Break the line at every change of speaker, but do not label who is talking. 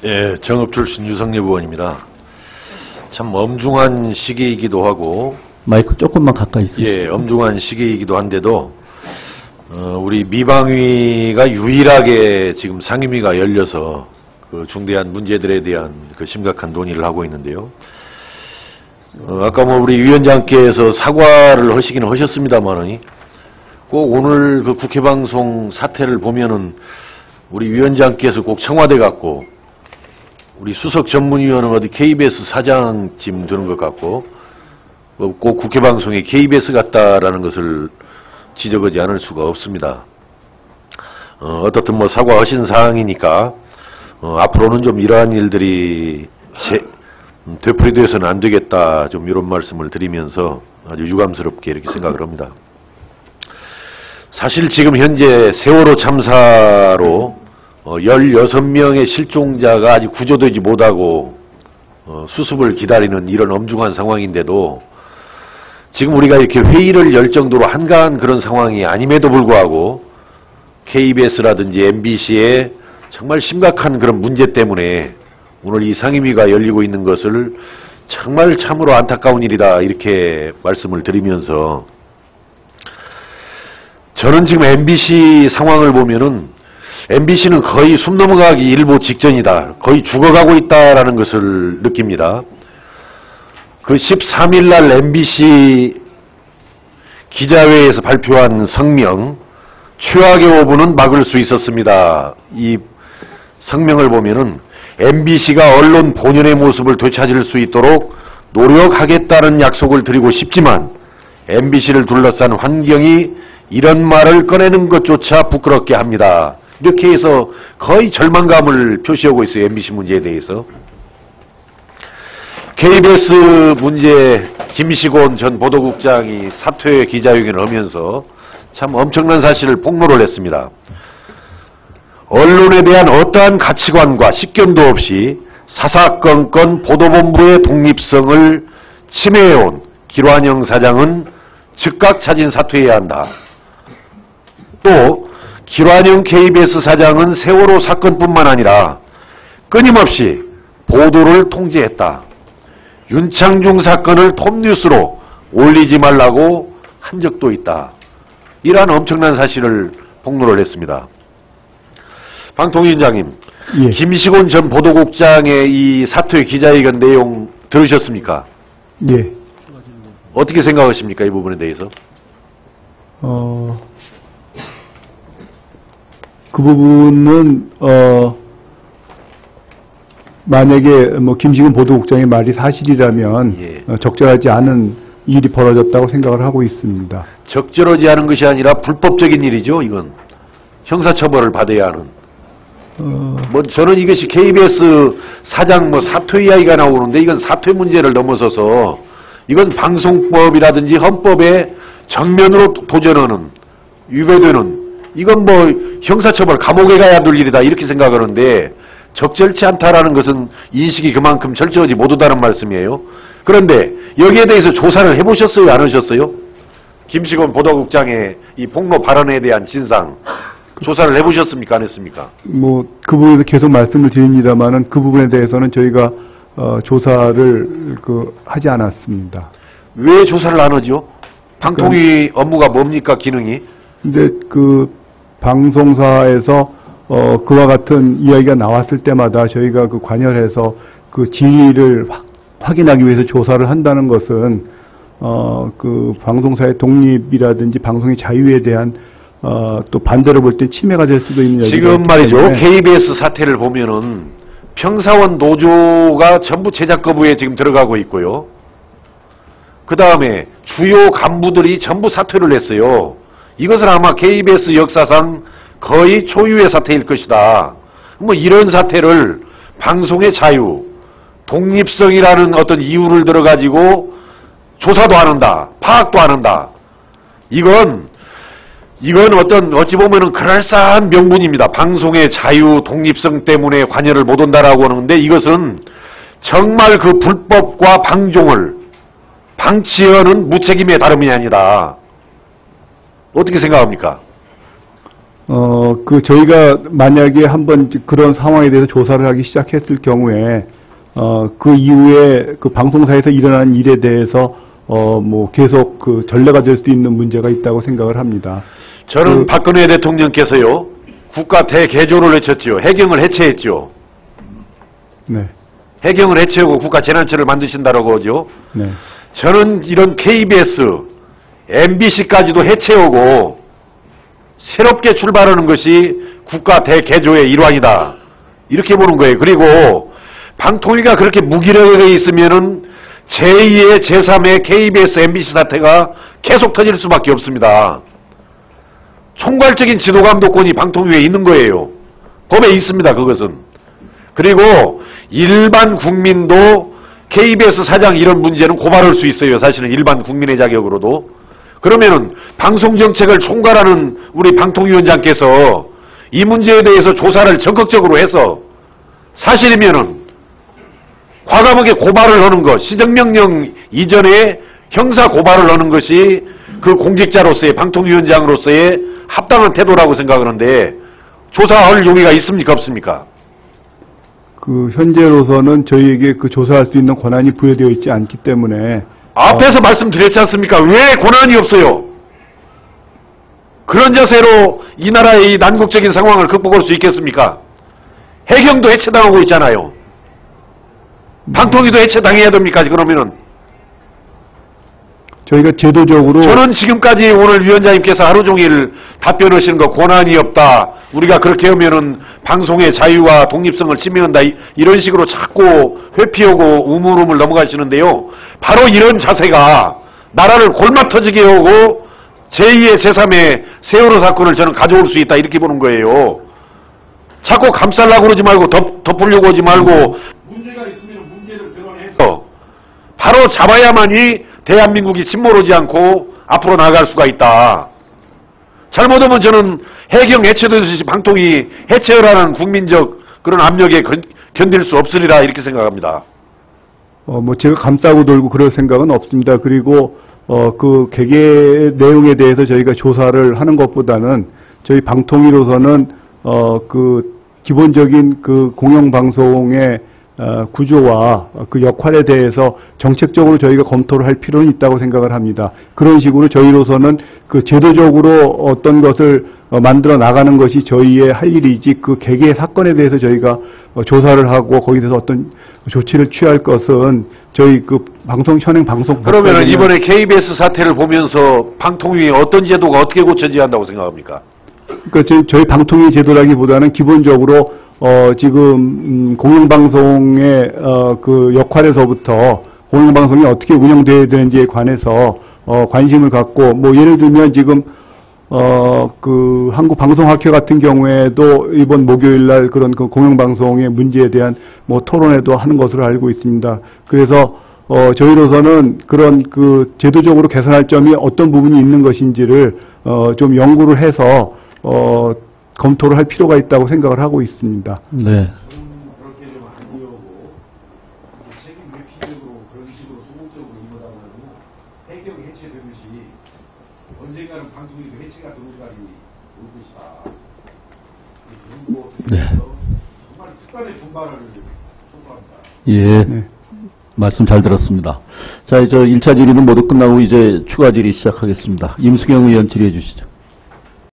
예, 정읍 출신 유성엽 의원입니다. 참 엄중한 시기이기도 하고,
마이크 조금만 가까이 있으시죠.
예, 엄중한 시기이기도 한데도 우리 미방위가 유일하게 지금 상임위가 열려서 그 중대한 문제들에 대한 그 심각한 논의를 하고 있는데요. 아까 뭐 우리 위원장께서 사과를 하시기는 하셨습니다만은 꼭 오늘 그 국회방송 사태를 보면은 우리 위원장께서 꼭 청와대 같고 우리 수석 전문위원은 어디 KBS 사장쯤 되는 것 같고 꼭 국회방송이 KBS 같다라는 것을 지적하지 않을 수가 없습니다. 어떻든 뭐 사과하신 사항이니까 앞으로는 좀 이러한 일들이 되풀이되어서는 안 되겠다, 좀 이런 말씀을 드리면서 아주 유감스럽게 이렇게 생각을 합니다. 사실 지금 현재 세월호 참사로 16명의 실종자가 아직 구조되지 못하고 수습을 기다리는 이런 엄중한 상황인데도 지금 우리가 이렇게 회의를 열 정도로 한가한 그런 상황이 아님에도 불구하고 KBS라든지 MBC의 정말 심각한 그런 문제 때문에 오늘 이 상임위가 열리고 있는 것을 정말 참으로 안타까운 일이다, 이렇게 말씀을 드리면서 저는 지금 MBC 상황을 보면은 MBC는 거의 숨 넘어가기 일보 직전이다, 거의 죽어가고 있다라는 것을 느낍니다. 그 13일 날 MBC 기자회에서 발표한 성명, 최악의 오보는 막을 수 있었습니다. 이 성명을 보면은 MBC가 언론 본연의 모습을 되찾을 수 있도록 노력하겠다는 약속을 드리고 싶지만 MBC를 둘러싼 환경이 이런 말을 꺼내는 것조차 부끄럽게 합니다. 이렇게 해서 거의 절망감을 표시하고 있어요, MBC 문제에 대해서. KBS 문제 김시곤 전 보도국장이 사퇴 기자회견을 하면서 참 엄청난 사실을 폭로를 했습니다. 언론에 대한 어떠한 가치관과 식견도 없이 사사건건 보도본부의 독립성을 침해해온 길환영 사장은 즉각 자진 사퇴해야 한다. 또 길환영 KBS 사장은 세월호 사건뿐만 아니라 끊임없이 보도를 통제했다. 윤창중 사건을 톱뉴스로 올리지 말라고 한 적도 있다. 이러한 엄청난 사실을 폭로를 했습니다. 방통위원장님,
예.
김시곤 전 보도국장의 이 사퇴 기자회견 내용 들으셨습니까?
예.
어떻게 생각하십니까, 이 부분에 대해서?
그 부분은 만약에 뭐 김시근 보도국장의 말이 사실이라면
예.
적절하지 않은 일이 벌어졌다고 생각을 하고 있습니다.
적절하지 않은 것이 아니라 불법적인 일이죠, 이건. 형사처벌을 받아야 하는. 뭐 저는 이것이 KBS 사장 뭐 사퇴 이야기가 나오는데 이건 사퇴 문제를 넘어서서 이건 방송법이라든지 헌법에 정면으로 도전하는, 위배되는, 이건 뭐 형사처벌, 감옥에 가야 될 일이다, 이렇게 생각하는데 적절치 않다라는 것은 인식이 그만큼 철저하지 못하다는 말씀이에요. 그런데 여기에 대해서 조사를 해보셨어요, 안 하셨어요? 김시곤 보도국장의 이 폭로 발언에 대한 진상 조사를 해보셨습니까, 안 했습니까?
뭐 그 부분에서 계속 말씀을 드립니다만은 그 부분에 대해서는 저희가 조사를 하지 않았습니다.
왜 조사를 안 하죠? 방통위 업무가 뭡니까, 기능이?
근데 그 방송사에서 그와 같은 이야기가 나왔을 때마다 저희가 그 관여해서 그 진위를 확인하기 위해서 조사를 한다는 것은 그 방송사의 독립이라든지 방송의 자유에 대한 또 반대로 볼 때 침해가 될 수도 있는
지금 말이죠. KBS 사태를 보면은 평사원 노조가 전부 제작 거부에 지금 들어가고 있고요. 그 다음에 주요 간부들이 전부 사퇴를 했어요. 이것은 아마 KBS 역사상 거의 초유의 사태일 것이다. 뭐 이런 사태를 방송의 자유, 독립성이라는 어떤 이유를 들어가지고 조사도 안 한다, 파악도 안 한다. 이건 어찌 보면은 그럴싸한 명분입니다. 방송의 자유, 독립성 때문에 관여를 못 한다라고 하는데 이것은 정말 그 불법과 방종을 방치하는 무책임의 다름이 아니다. 어떻게 생각합니까?
저희가 만약에 한번 그런 상황에 대해서 조사를 하기 시작했을 경우에, 그 이후에 그 방송사에서 일어난 일에 대해서, 계속 그 전례가 될 수 있는 문제가 있다고 생각을 합니다.
저는 박근혜 대통령께서요, 국가 대개조를 외쳤지요. 해경을 해체했죠.
네.
해경을 해체하고 국가 재난처를 만드신다라고 하죠.
네.
저는 이런 KBS, MBC까지도 해체하고 새롭게 출발하는 것이 국가 대개조의 일환이다. 이렇게 보는 거예요. 그리고 방통위가 그렇게 무기력하게 있으면은 제2의 제3의 KBS, MBC 사태가 계속 터질 수밖에 없습니다. 총괄적인 지도감독권이 방통위에 있는 거예요. 법에 있습니다. 그것은. 그리고 일반 국민도 KBS 사장 이런 문제는 고발할 수 있어요. 사실은 일반 국민의 자격으로도. 그러면은 방송정책을 총괄하는 우리 방통위원장께서 이 문제에 대해서 조사를 적극적으로 해서 사실이면은 과감하게 고발을 하는 것, 시정명령 이전에 형사 고발을 하는 것이 그 공직자로서의 방통위원장으로서의 합당한 태도라고 생각하는데 조사할 용의가 있습니까 없습니까?
현재로서는 저희에게 그 조사할 수 있는 권한이 부여되어 있지 않기 때문에
앞에서 말씀드렸지 않습니까? 왜 권한이 없어요? 그런 자세로 이 나라의 이 난국적인 상황을 극복할 수 있겠습니까? 해경도 해체당하고 있잖아요. 방통위도 해체당해야 됩니까? 그러면은
저희가 제도적으로
저는 지금까지 오늘 위원장님께서 하루 종일 답변하시는 거 권한이 없다. 우리가 그렇게 하면은 방송의 자유와 독립성을 침해한다. 이런 식으로 자꾸 회피하고 우물우물 넘어가시는데요. 바로 이런 자세가 나라를 골마 터지게 하고 제2의 제3의 세월호 사건을 저는 가져올 수 있다. 이렇게 보는 거예요. 자꾸 감싸려고 그러지 말고 덮으려고 하지 말고 문제가 있으면 문제를 드러내서 바로 잡아야만이 대한민국이 침몰하지 않고 앞으로 나아갈 수가 있다. 잘못하면 저는 해경 해체되듯이 방통위 해체하라는 국민적 그런 압력에 견딜 수 없으리라 이렇게 생각합니다.
제가 감싸고 돌고 그럴 생각은 없습니다. 그리고 그 개개 내용에 대해서 저희가 조사를 하는 것보다는 저희 방통위로서는 그 기본적인 그 공영방송의 구조와 그 역할에 대해서 정책적으로 저희가 검토를 할 필요는 있다고 생각을 합니다. 그런 식으로 저희로서는 그 제도적으로 어떤 것을 만들어 나가는 것이 저희의 할 일이지 그 개개의 사건에 대해서 저희가 조사를 하고 거기에 대해서 어떤 조치를 취할 것은 저희 그 현행 방송
그러면 이번에 KBS 사태를 보면서 방통위에 어떤 제도가 어떻게 고쳐져야 한다고 생각합니까?
그러니까 저희 방통위 제도라기보다는 기본적으로 지금 공영방송의 그 역할에서부터 공영방송이 어떻게 운영돼야 되는지에 관해서 관심을 갖고 예를 들면 지금 그 한국방송학회 같은 경우에도 이번 목요일 날 그런 그 공영방송의 문제에 대한 토론회도 하는 것으로 알고 있습니다. 그래서 저희로서는 그런 그 제도적으로 개선할 점이 어떤 부분이 있는 것인지를 좀 연구를 해서 검토를 할 필요가 있다고 생각을 하고 있습니다.
네.
그렇게 좀 아니오고 책임 회피적으로 그런 식으로 소극적으로 임하다가는 해경이 해체되듯이 언젠가는 방송이도 해체가 되는 날이 올 것이다. 그런 거 정말 특단의 분발을 촉구합니다.
예.
네.
말씀 잘 들었습니다. 자, 1차 질의는 모두 끝나고 이제 추가 질의 시작하겠습니다. 임수경 의원 질의해 주시죠.